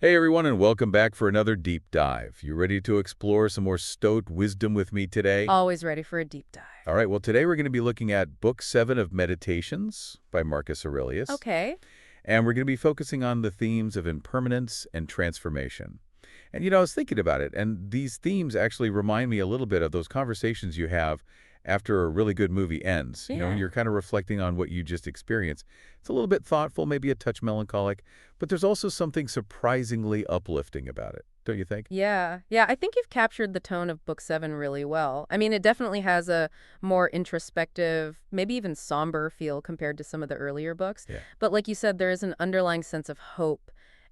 Hey everyone, and welcome back for another deep dive. You ready to explore some more Stoic wisdom with me today? Always ready for a deep dive. All right, well today we're going to be looking at Book 7 of Meditations by Marcus Aurelius, Okay. and we're going to be focusing on the themes of impermanence and transformation. And I was thinking about it, and these themes actually remind me a little bit of those conversations you have after a really good movie ends. Yeah. You're kind of reflecting on what you just experienced. It's a little bit thoughtful, maybe a touch melancholic, but there's also something surprisingly uplifting about it, don't you think? Yeah. Yeah. I think you've captured the tone of book seven really well. I mean, it definitely has a more introspective, maybe even somber feel compared to some of the earlier books. Yeah. But like you said, there is an underlying sense of hope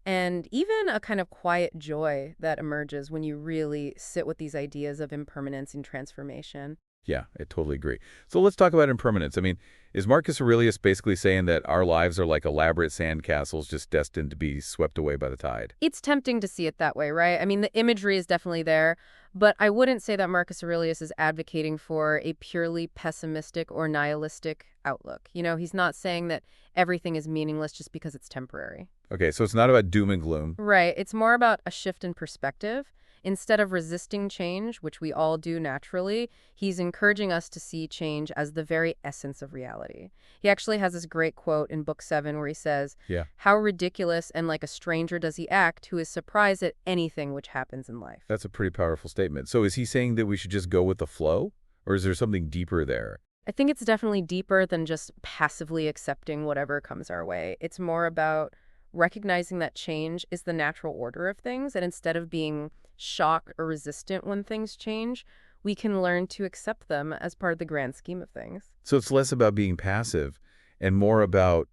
and even a kind of quiet joy that emerges when you really sit with these ideas of impermanence and transformation. Yeah, I totally agree. So let's talk about impermanence. I mean, is Marcus Aurelius basically saying that our lives are like elaborate sandcastles just destined to be swept away by the tide? It's tempting to see it that way, right? I mean, the imagery is definitely there, but I wouldn't say that Marcus Aurelius is advocating for a purely pessimistic or nihilistic outlook. He's not saying that everything is meaningless just because it's temporary. Okay, so it's not about doom and gloom. Right. It's more about a shift in perspective. Instead of resisting change, which we all do naturally, he's encouraging us to see change as the very essence of reality. He actually has this great quote in Book 7 where he says, Yeah, "How ridiculous and like a stranger does he act who is surprised at anything which happens in life." that's a pretty powerful statement. So is he saying that we should just go with the flow? Or is there something deeper there? I think it's definitely deeper than just passively accepting whatever comes our way. It's more about recognizing that change is the natural order of things, and instead of being shocked or resistant when things change, we can learn to accept them as part of the grand scheme of things. So it's less about being passive and more about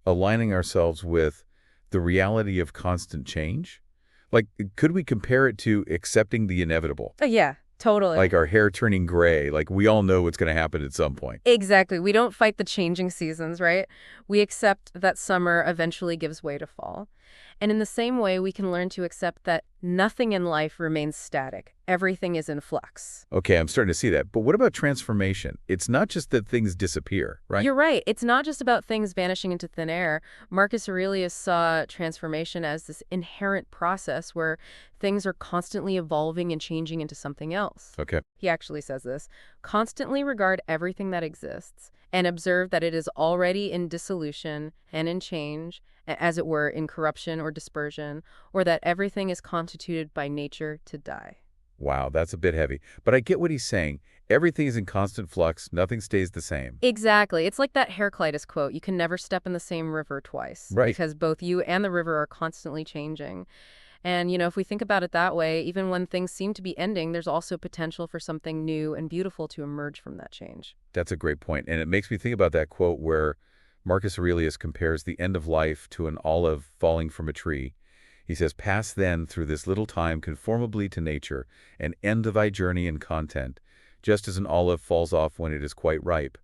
aligning ourselves with the reality of constant change? Like, could we compare it to accepting the inevitable? Yeah, totally. Like our hair turning gray, like we all know what's going to happen at some point. Exactly. We don't fight the changing seasons, right? We accept that summer eventually gives way to fall. And in the same way, we can learn to accept that nothing in life remains static. Everything is in flux. Okay, I'm starting to see that. But what about transformation? It's not just that things disappear, right? You're right. It's not just about things vanishing into thin air. Marcus Aurelius saw transformation as this inherent process where things are constantly evolving and changing into something else. Okay. He actually says this: constantly regard everything that exists and observe that it is already in dissolution and in change, as it were, in corruption or dispersion, or that everything is constituted by nature to die. Wow, that's a bit heavy. But I get what he's saying. Everything is in constant flux. Nothing stays the same. Exactly. It's like that Heraclitus quote, you can never step in the same river twice, Right. because both you and the river are constantly changing. And, if we think about it that way, even when things seem to be ending, there's also potential for something new and beautiful to emerge from that change. That's a great point. And it makes me think about that quote where Marcus Aurelius compares the end of life to an olive falling from a tree. He says, "Pass then through this little time conformably to nature, and end thy journey and content, just as an olive falls off when it is quite ripe,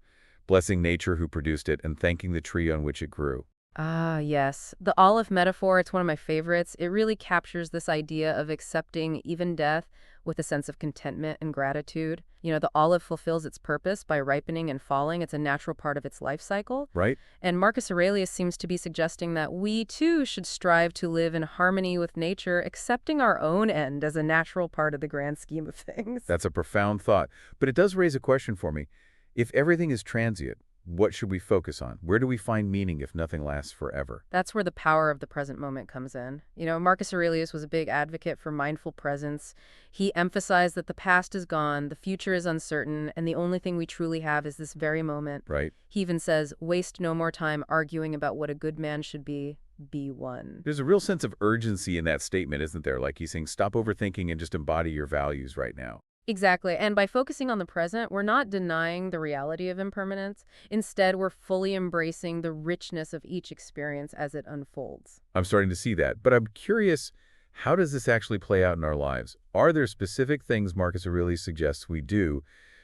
blessing nature who produced it and thanking the tree on which it grew." Ah, yes. The olive metaphor, it's one of my favorites. It really captures this idea of accepting even death with a sense of contentment and gratitude. The olive fulfills its purpose by ripening and falling. It's a natural part of its life cycle. Right? And Marcus Aurelius seems to be suggesting that we, too, should strive to live in harmony with nature, accepting our own end as a natural part of the grand scheme of things. That's a profound thought. But it does raise a question for me. If everything is transient, what should we focus on? Where do we find meaning if nothing lasts forever? That's where the power of the present moment comes in. Marcus Aurelius was a big advocate for mindful presence. He emphasized that the past is gone, the future is uncertain, and the only thing we truly have is this very moment. Right? He even says, waste no more time arguing about what a good man should be one. There's a real sense of urgency in that statement, isn't there? Like he's saying, stop overthinking and just embody your values right now. Exactly. And by focusing on the present, we're not denying the reality of impermanence. Instead, we're fully embracing the richness of each experience as it unfolds. I'm starting to see that. But I'm curious, how does this actually play out in our lives? Are there specific things Marcus Aurelius suggests we do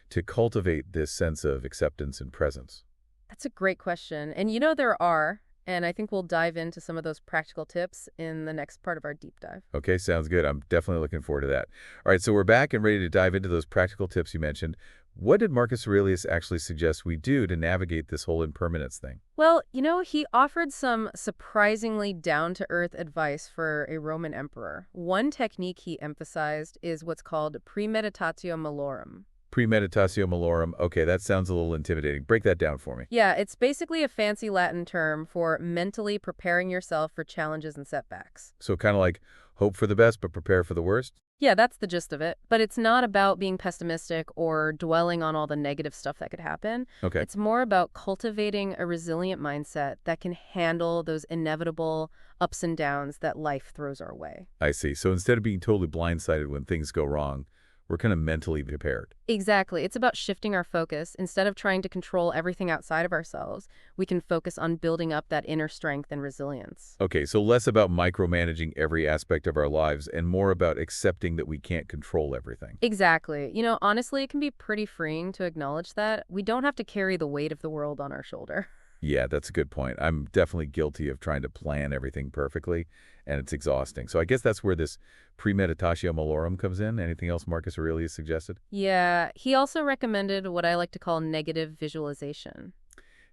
to cultivate this sense of acceptance and presence? That's a great question. And there are. And I think we'll dive into some of those practical tips in the next part of our deep dive. Okay, sounds good. I'm definitely looking forward to that. All right, so we're back and ready to dive into those practical tips you mentioned. What did Marcus Aurelius actually suggest we do to navigate this whole impermanence thing? Well, he offered some surprisingly down-to-earth advice for a Roman emperor. One technique he emphasized is what's called premeditatio malorum. Premeditatio malorum. Okay, that sounds a little intimidating. Break that down for me. Yeah, it's basically a fancy Latin term for mentally preparing yourself for challenges and setbacks. So kind of like hope for the best, but prepare for the worst? Yeah, that's the gist of it. But it's not about being pessimistic or dwelling on all the negative stuff that could happen. Okay, It's more about cultivating a resilient mindset that can handle those inevitable ups and downs that life throws our way. I see. So instead of being totally blindsided when things go wrong, we're kind of mentally prepared. Exactly. It's about shifting our focus. Instead of trying to control everything outside of ourselves, we can focus on building up that inner strength and resilience. Okay, so less about micromanaging every aspect of our lives and more about accepting that we can't control everything. Exactly. Honestly, it can be pretty freeing to acknowledge that we don't have to carry the weight of the world on our shoulder. Yeah, that's a good point. I'm definitely guilty of trying to plan everything perfectly, and it's exhausting. So I guess that's where this premeditatio malorum comes in. Anything else Marcus Aurelius suggested? Yeah, he also recommended what I like to call negative visualization.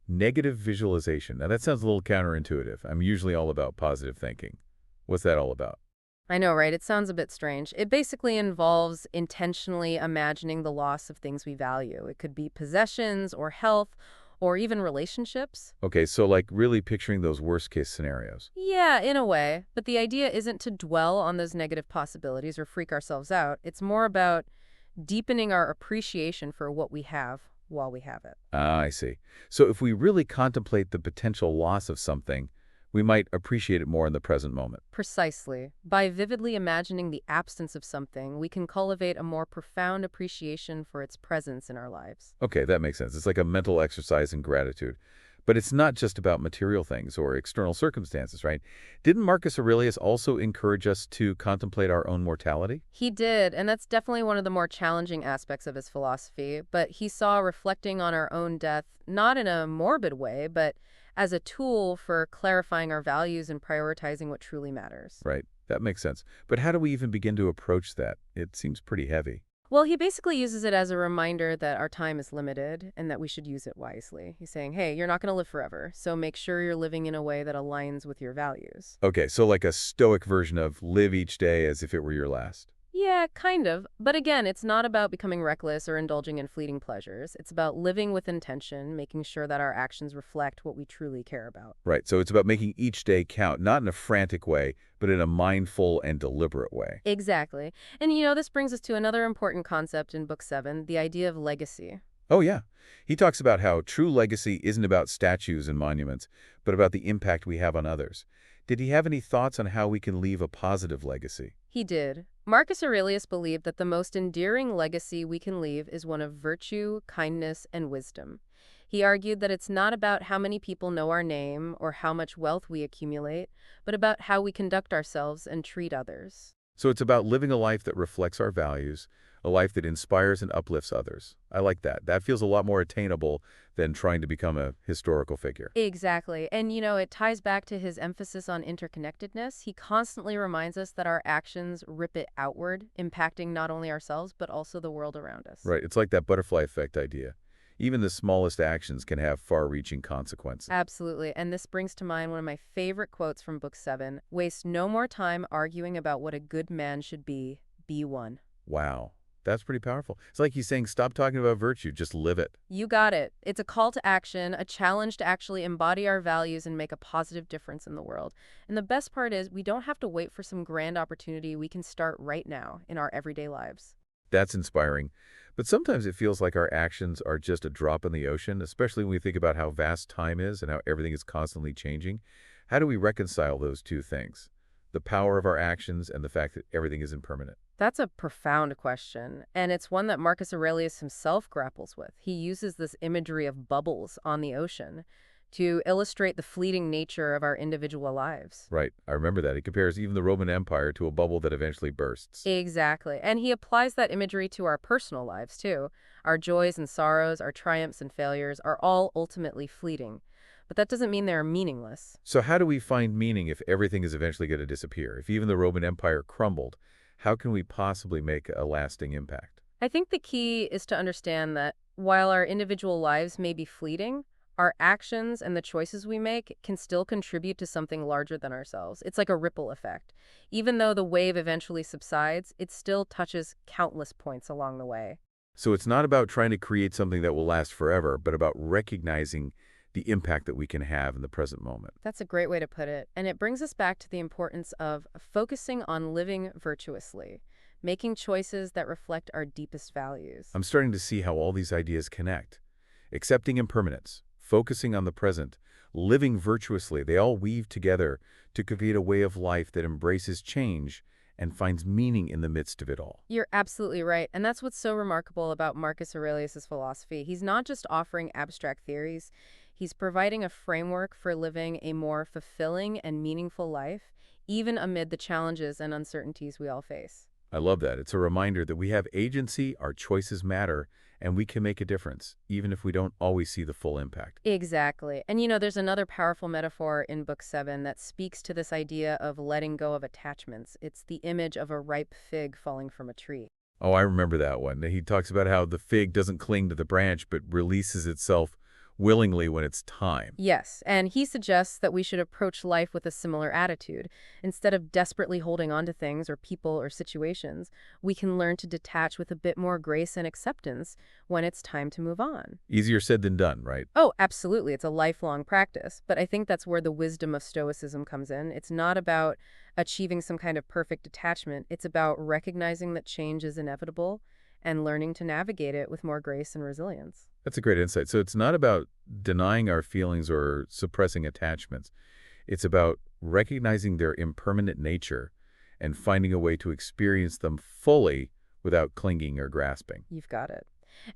Negative visualization. Now that sounds a little counterintuitive. I'm usually all about positive thinking. What's that all about? I know, right? It sounds a bit strange. It basically involves intentionally imagining the loss of things we value. It could be possessions or health or even relationships. Okay, so like really picturing those worst case scenarios. Yeah, in a way. But the idea isn't to dwell on those negative possibilities or freak ourselves out. It's more about deepening our appreciation for what we have while we have it. Ah, I see. So if we really contemplate the potential loss of something, we might appreciate it more in the present moment. Precisely. By vividly imagining the absence of something, we can cultivate a more profound appreciation for its presence in our lives. Okay, that makes sense. It's like a mental exercise in gratitude. But it's not just about material things or external circumstances, right? Didn't Marcus Aurelius also encourage us to contemplate our own mortality? He did, and that's definitely one of the more challenging aspects of his philosophy, but he saw reflecting on our own death not in a morbid way, but as a tool for clarifying our values and prioritizing what truly matters. Right, that makes sense. But how do we even begin to approach that? It seems pretty heavy. Well, he basically uses it as a reminder that our time is limited and that we should use it wisely. He's saying, hey, you're not going to live forever, so make sure you're living in a way that aligns with your values. Okay, so like a Stoic version of live each day as if it were your last. Yeah, kind of. But again, it's not about becoming reckless or indulging in fleeting pleasures. It's about living with intention, making sure that our actions reflect what we truly care about. Right, so it's about making each day count, not in a frantic way, but in a mindful and deliberate way. Exactly. And this brings us to another important concept in Book 7, the idea of legacy. Oh, yeah. He talks about how true legacy isn't about statues and monuments, but about the impact we have on others. Did he have any thoughts on how we can leave a positive legacy? He did. Marcus Aurelius believed that the most endearing legacy we can leave is one of virtue, kindness, and wisdom. He argued that it's not about how many people know our name or how much wealth we accumulate, but about how we conduct ourselves and treat others. So it's about living a life that reflects our values, a life that inspires and uplifts others. I like that. That feels a lot more attainable than trying to become a historical figure. Exactly. And it ties back to his emphasis on interconnectedness. He constantly reminds us that our actions rip it outward, impacting not only ourselves, but also the world around us. Right, it's like that butterfly effect idea. Even the smallest actions can have far-reaching consequences. Absolutely. And this brings to mind one of my favorite quotes from Book 7. Waste no more time arguing about what a good man should be one. Wow, that's pretty powerful. It's like he's saying, stop talking about virtue, just live it. You got it. It's a call to action, a challenge to actually embody our values and make a positive difference in the world. And the best part is we don't have to wait for some grand opportunity. We can start right now in our everyday lives. That's inspiring. But sometimes it feels like our actions are just a drop in the ocean, especially when we think about how vast time is and how everything is constantly changing. How do we reconcile those two things? The power of our actions and the fact that everything is impermanent. That's a profound question, and it's one that Marcus Aurelius himself grapples with. He uses this imagery of bubbles on the ocean to illustrate the fleeting nature of our individual lives. Right, I remember that. He compares even the Roman Empire to a bubble that eventually bursts. Exactly. And he applies that imagery to our personal lives, too. Our joys and sorrows, our triumphs and failures are all ultimately fleeting. But that doesn't mean they're meaningless. So how do we find meaning if everything is eventually going to disappear? If even the Roman Empire crumbled, how can we possibly make a lasting impact? I think the key is to understand that while our individual lives may be fleeting, our actions and the choices we make can still contribute to something larger than ourselves. It's like a ripple effect. Even though the wave eventually subsides, it still touches countless points along the way. So it's not about trying to create something that will last forever, but about recognizing the impact that we can have in the present moment. That's a great way to put it. And it brings us back to the importance of focusing on living virtuously, making choices that reflect our deepest values. I'm starting to see how all these ideas connect. Accepting impermanence, focusing on the present, living virtuously, they all weave together to create a way of life that embraces change and finds meaning in the midst of it all. You're absolutely right. And that's what's so remarkable about Marcus Aurelius's philosophy. He's not just offering abstract theories, he's providing a framework for living a more fulfilling and meaningful life, even amid the challenges and uncertainties we all face. I love that. It's a reminder that we have agency, our choices matter, and we can make a difference, even if we don't always see the full impact. Exactly. And there's another powerful metaphor in Book 7 that speaks to this idea of letting go of attachments. It's the image of a ripe fig falling from a tree. Oh, I remember that one. He talks about how the fig doesn't cling to the branch, but releases itself willingly when it's time. Yes, and he suggests that we should approach life with a similar attitude. Instead of desperately holding on to things or people or situations, we can learn to detach with a bit more grace and acceptance when it's time to move on. Easier said than done, right? Oh, absolutely. It's a lifelong practice. But I think that's where the wisdom of Stoicism comes in. It's not about achieving some kind of perfect detachment. It's about recognizing that change is inevitable and learning to navigate it with more grace and resilience. That's a great insight. So it's not about denying our feelings or suppressing attachments. It's about recognizing their impermanent nature and finding a way to experience them fully without clinging or grasping. You've got it.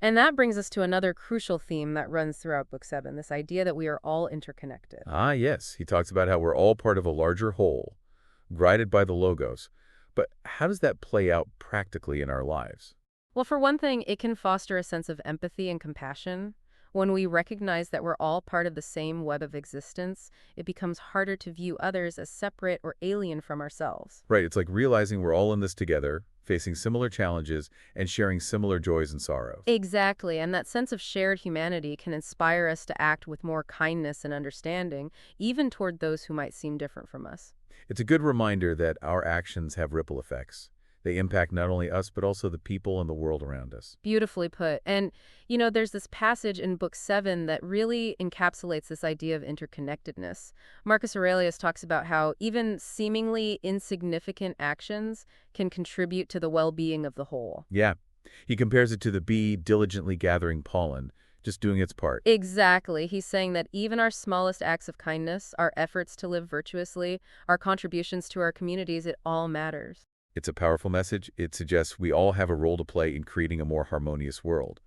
And that brings us to another crucial theme that runs throughout Book 7, this idea that we are all interconnected. Ah, yes. He talks about how we're all part of a larger whole, guided by the logos. But how does that play out practically in our lives? Well, for one thing, it can foster a sense of empathy and compassion. When we recognize that we're all part of the same web of existence, it becomes harder to view others as separate or alien from ourselves. Right. It's like realizing we're all in this together, facing similar challenges, and sharing similar joys and sorrows. Exactly, and that sense of shared humanity can inspire us to act with more kindness and understanding, even toward those who might seem different from us. It's a good reminder that our actions have ripple effects. They impact not only us, but also the people and the world around us. Beautifully put. And, there's this passage in Book 7 that really encapsulates this idea of interconnectedness. Marcus Aurelius talks about how even seemingly insignificant actions can contribute to the well-being of the whole. Yeah. He compares it to the bee diligently gathering pollen, just doing its part. Exactly. He's saying that even our smallest acts of kindness, our efforts to live virtuously, our contributions to our communities, it all matters. It's a powerful message. It suggests we all have a role to play in creating a more harmonious world.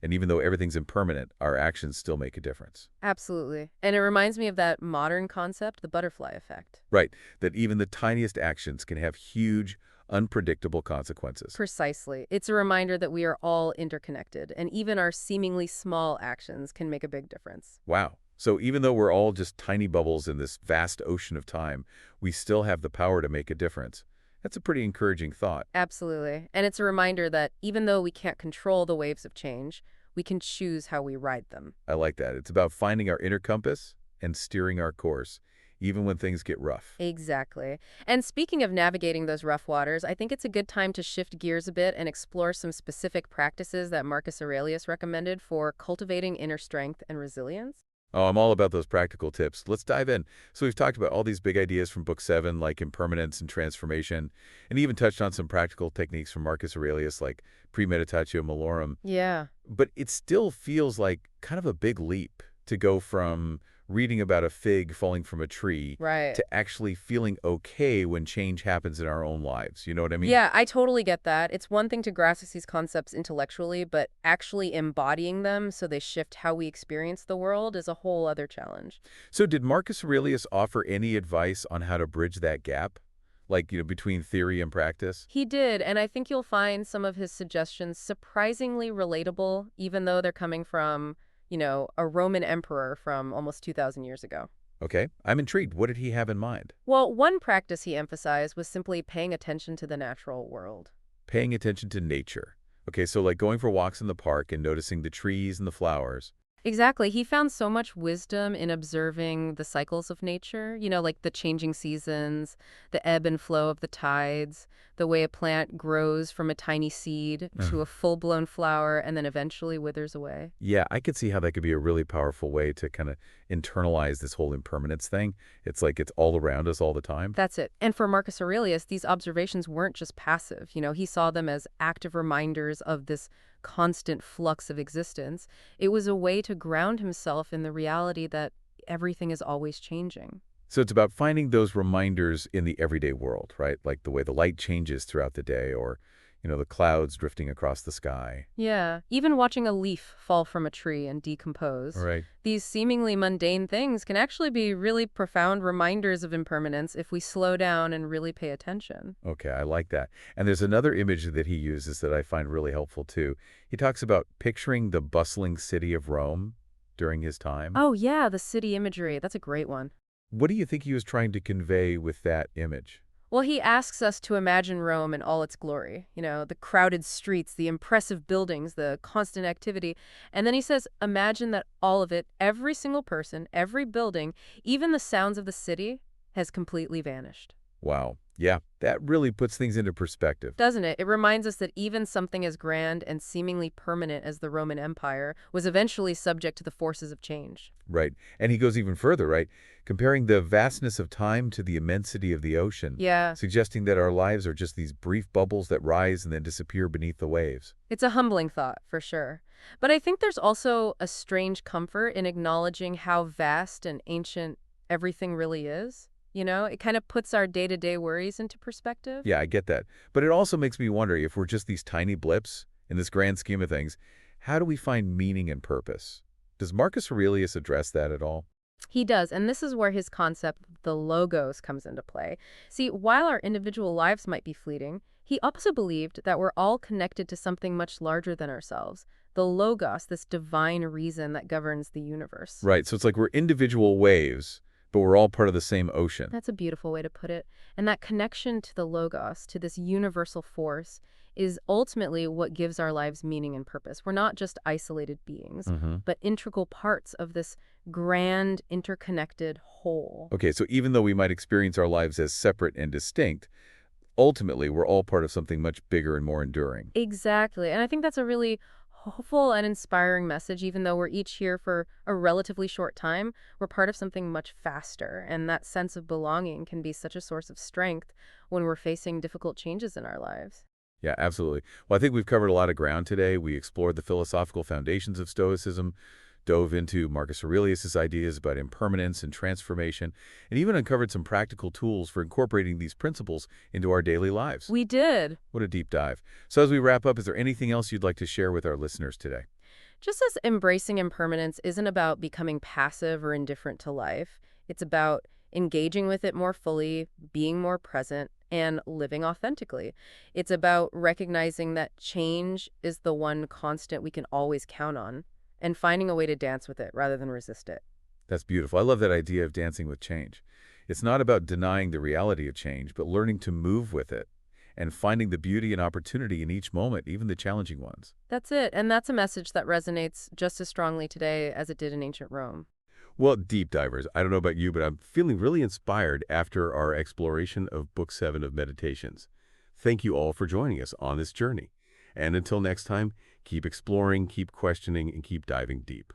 And even though everything's impermanent, our actions still make a difference. Absolutely. And it reminds me of that modern concept, the butterfly effect. Right, that even the tiniest actions can have huge, unpredictable consequences. Precisely. It's a reminder that we are all interconnected, and even our seemingly small actions can make a big difference. Wow. So even though we're all just tiny bubbles in this vast ocean of time, we still have the power to make a difference. That's a pretty encouraging thought. Absolutely. And it's a reminder that even though we can't control the waves of change, we can choose how we ride them. I like that. It's about finding our inner compass and steering our course, even when things get rough. Exactly. And speaking of navigating those rough waters, I think it's a good time to shift gears a bit and explore some specific practices that Marcus Aurelius recommended for cultivating inner strength and resilience. Oh, I'm all about those practical tips. Let's dive in. So we've talked about all these big ideas from Book 7, like impermanence and transformation, and even touched on some practical techniques from Marcus Aurelius, like premeditatio malorum. Yeah. But it still feels like kind of a big leap to go from reading about a fig falling from a tree Right. to actually feeling okay when change happens in our own lives. You know what I mean? Yeah, I totally get that. It's one thing to grasp these concepts intellectually, but actually embodying them so they shift how we experience the world is a whole other challenge. So did Marcus Aurelius offer any advice on how to bridge that gap? Like, between theory and practice? He did, and I think you'll find some of his suggestions surprisingly relatable, even though they're coming from, a Roman emperor from almost 2,000 years ago. Okay, I'm intrigued. What did he have in mind? Well, one practice he emphasized was simply paying attention to the natural world. Paying attention to nature. Okay, so like going for walks in the park and noticing the trees and the flowers. Exactly. He found so much wisdom in observing the cycles of nature, like the changing seasons, the ebb and flow of the tides, the way a plant grows from a tiny seed to a full-blown flower and then eventually withers away. Yeah, I could see how that could be a really powerful way to kind of internalize this whole impermanence thing. It's like it's all around us all the time. That's it. And for Marcus Aurelius, these observations weren't just passive. He saw them as active reminders of this constant flux of existence. It was a way to ground himself in the reality that everything is always changing. So it's about finding those reminders in the everyday world, right? Like the way the light changes throughout the day or, the clouds drifting across the sky. Yeah, even watching a leaf fall from a tree and decompose. Right. These seemingly mundane things can actually be really profound reminders of impermanence if we slow down and really pay attention. Okay, I like that. And there's another image that he uses that I find really helpful too. He talks about picturing the bustling city of Rome during his time. Oh, yeah, the city imagery. That's a great one. What do you think he was trying to convey with that image? Well, he asks us to imagine Rome in all its glory, the crowded streets, the impressive buildings, the constant activity. And then he says, imagine that all of it, every single person, every building, even the sounds of the city, has completely vanished. Wow. Yeah, that really puts things into perspective. Doesn't it? It reminds us that even something as grand and seemingly permanent as the Roman Empire was eventually subject to the forces of change. Right. And he goes even further, right? Comparing the vastness of time to the immensity of the ocean, Yeah, suggesting that our lives are just these brief bubbles that rise and then disappear beneath the waves. it's a humbling thought, for sure. But I think there's also a strange comfort in acknowledging how vast and ancient everything really is. It kind of puts our day-to-day worries into perspective. Yeah, I get that. But it also makes me wonder if we're just these tiny blips in this grand scheme of things, how do we find meaning and purpose? Does Marcus Aurelius address that at all? He does, and this is where his concept, the logos, comes into play. See, while our individual lives might be fleeting, he also believed that we're all connected to something much larger than ourselves. The logos, this divine reason that governs the universe. Right, so it's like we're individual waves, but we're all part of the same ocean. That's a beautiful way to put it. And that connection to the logos, to this universal force, is ultimately what gives our lives meaning and purpose. We're not just isolated beings, but integral parts of this grand, interconnected whole. Okay, so even though we might experience our lives as separate and distinct, ultimately we're all part of something much bigger and more enduring. Exactly. And I think that's a really hopeful and inspiring message. Even though we're each here for a relatively short time, we're part of something much faster. And that sense of belonging can be such a source of strength when we're facing difficult changes in our lives. Yeah, absolutely. Well, I think we've covered a lot of ground today. We explored the philosophical foundations of Stoicism, dove into Marcus Aurelius' ideas about impermanence and transformation, and even uncovered some practical tools for incorporating these principles into our daily lives. We did. What a deep dive. So as we wrap up, is there anything else you'd like to share with our listeners today? Just as embracing impermanence isn't about becoming passive or indifferent to life, it's about engaging with it more fully, being more present, and living authentically. It's about recognizing that change is the one constant we can always count on, and finding a way to dance with it rather than resist it. That's beautiful. I love that idea of dancing with change. It's not about denying the reality of change, but learning to move with it and finding the beauty and opportunity in each moment, even the challenging ones. That's it, and that's a message that resonates just as strongly today as it did in ancient Rome. Well, deep divers, I don't know about you, but I'm feeling really inspired after our exploration of Book 7 of Meditations. Thank you all for joining us on this journey. And until next time, keep exploring, keep questioning, and keep diving deep.